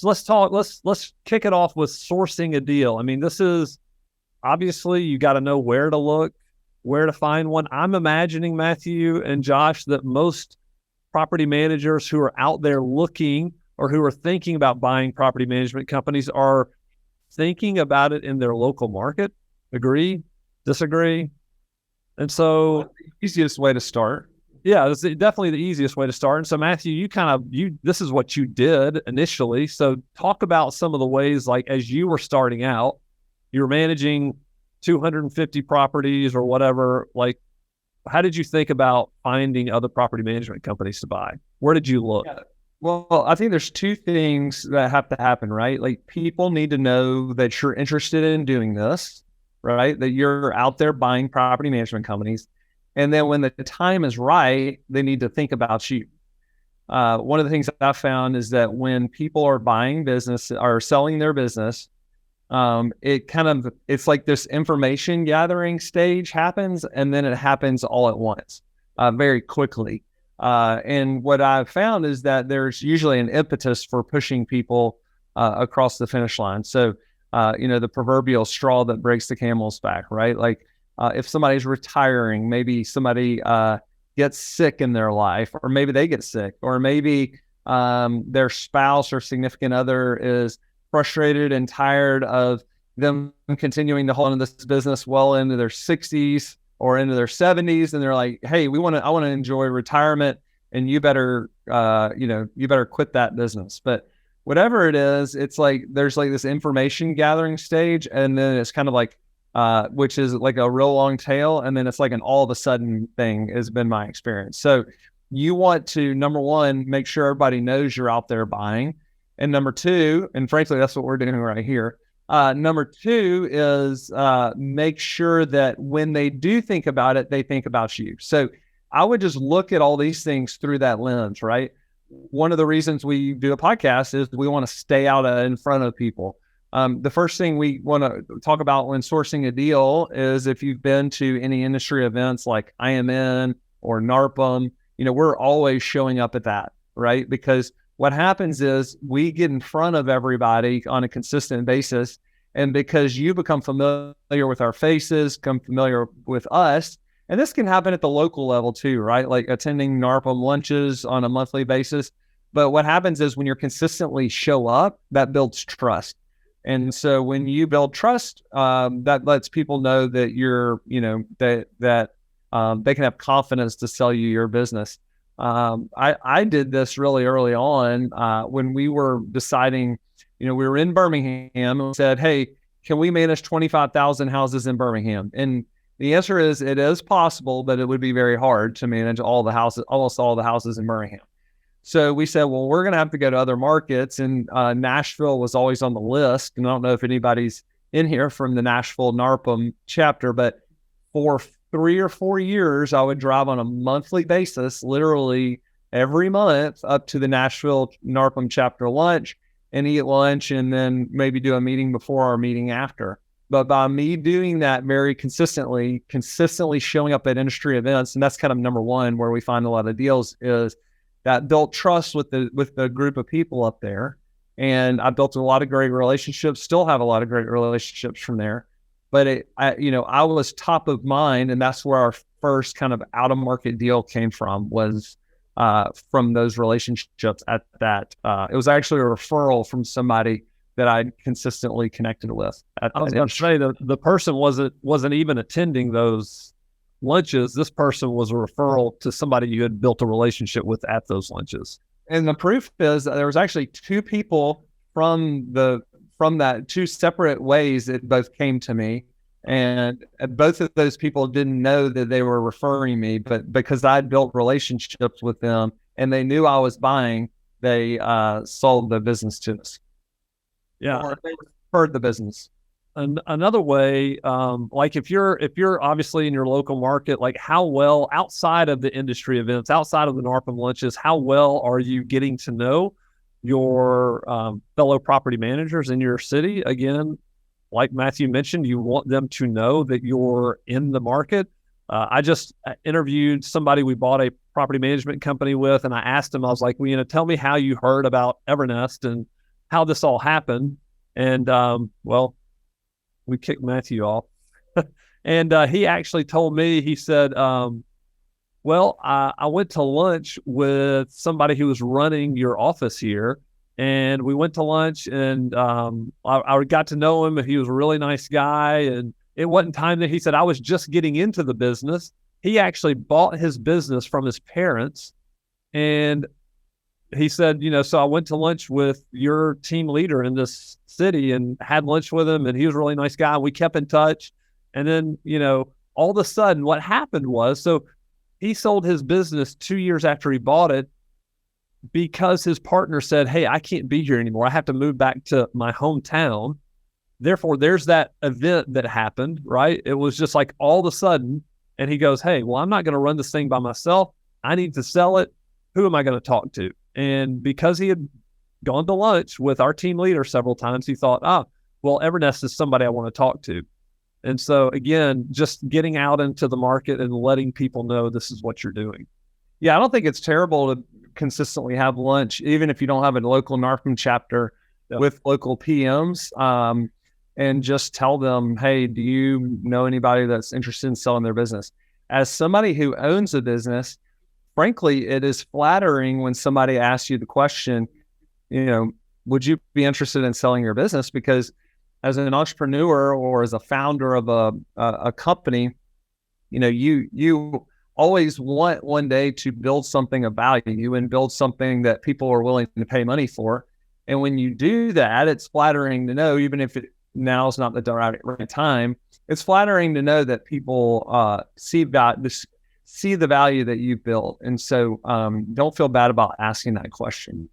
let's kick it off with sourcing a deal. I mean, this is obviously you got to know where to look, where to find one. I'm imagining, Matthew and Josh, that most property managers who are out there looking or who are thinking about buying property management companies are thinking about it in their local market. Agree? Disagree? And so, easiest way to start. yeah, it's definitely the easiest way to start. And so, Matthew, this is what you did initially. So talk about some of the ways, like as you were starting out, you were managing 250 properties or whatever. Like, how did you think about finding other property management companies to buy? Where did you look? Yeah. Well, I think there's two things that have to happen, right? Like people need to know that you're interested in doing this, right? That you're out there buying property management companies. And then when the time is right, they need to think about you. One of the things that I found is that when people are buying business or selling their business, it's like this information gathering stage happens, and then it happens all at once, very quickly. And what I've found is that there's usually an impetus for pushing people across the finish line. So, the proverbial straw that breaks the camel's back, right? Like if somebody's retiring, maybe somebody gets sick in their life, or maybe they get sick, or maybe their spouse or significant other is frustrated and tired of them continuing to hold on to this business well into their 60s or into their 70s, and they're like, "Hey, I want to enjoy retirement, and you better quit that business." But whatever it is, it's like there's like this information gathering stage, and then it's kind of like which is like a real long tail, and then it's like an all of a sudden thing has been my experience. So you want to, number one, make sure everybody knows you're out there buying. And number two, and frankly, that's what we're doing right here. Number two is make sure that when they do think about it, they think about you. So I would just look at all these things through that lens, right? One of the reasons we do a podcast is we want to stay out in front of people. The first thing we want to talk about when sourcing a deal is if you've been to any industry events like IMN or NARPM, we're always showing up at that, right? Because what happens is we get in front of everybody on a consistent basis. And because you become familiar with our faces, become familiar with us, and this can happen at the local level too, right? Like attending NARPM lunches on a monthly basis. But what happens is when you're consistently show up, that builds trust. And so when you build trust, that lets people know that you're, that they can have confidence to sell you your business. I did this really early on when we were deciding, we were in Birmingham and said, "Hey, can we manage 25,000 houses in Birmingham?" And the answer is it is possible, but it would be very hard to manage almost all the houses in Birmingham. So we said, well, we're going to have to go to other markets. And Nashville was always on the list. And I don't know if anybody's in here from the Nashville NARPM chapter, but for 3 or 4 years, I would drive on a monthly basis, literally every month, up to the Nashville NARPM chapter lunch and eat lunch, and then maybe do a meeting before or meeting after. But by me doing that very consistently showing up at industry events, and that's kind of number one where we find a lot of deals, is that built trust with the group of people up there. And I built a lot of great relationships, still have a lot of great relationships from there. But I was top of mind, and that's where our first kind of out of market deal came from, was from those relationships at that. It was actually a referral from somebody that I'd consistently connected with. I was going to say the person wasn't even attending those lunches. This person was a referral to somebody you had built a relationship with at those lunches. And the proof is there was actually two people from that, two separate ways it both came to me. And both of those people didn't know that they were referring me, but because I'd built relationships with them and they knew I was buying, they sold the business to us. Yeah. Or they referred the business. Another way, like if you're obviously in your local market, like how well, outside of the industry events, outside of the NARPM lunches, how well are you getting to know your fellow property managers in your city? Again, like Matthew mentioned, you want them to know that you're in the market. I just interviewed somebody we bought a property management company with, and I asked him, I was like, well, tell me how you heard about Evernest and how this all happened. And well, we kicked Matthew off. And he actually told me, he said, well, I went to lunch with somebody who was running your office here. And we went to lunch, and I got to know him. He was a really nice guy. And it wasn't time that he said, I was just getting into the business. He actually bought his business from his parents. And he said, so I went to lunch with your team leader in this city and had lunch with him. And he was a really nice guy. We kept in touch. And then, all of a sudden what happened was, so he sold his business 2 years after he bought it because his partner said, hey, I can't be here anymore. I have to move back to my hometown. Therefore, there's that event that happened, right? It was just like all of a sudden. And he goes, hey, well, I'm not going to run this thing by myself. I need to sell it. Who am I going to talk to? And because he had gone to lunch with our team leader several times, he thought, well, Evernest is somebody I want to talk to. And so, again, just getting out into the market and letting people know this is what you're doing. Yeah, I don't think it's terrible to consistently have lunch, even if you don't have a local NARPM chapter with local PMs, and just tell them, hey, do you know anybody that's interested in selling their business? As somebody who owns a business, frankly, it is flattering when somebody asks you the question, would you be interested in selling your business? Because as an entrepreneur or as a founder of a company, you always want one day to build something of value and build something that people are willing to pay money for. And when you do that, it's flattering to know, even if now is not the right time, it's flattering to know that people see the value that you've built. And so don't feel bad about asking that question.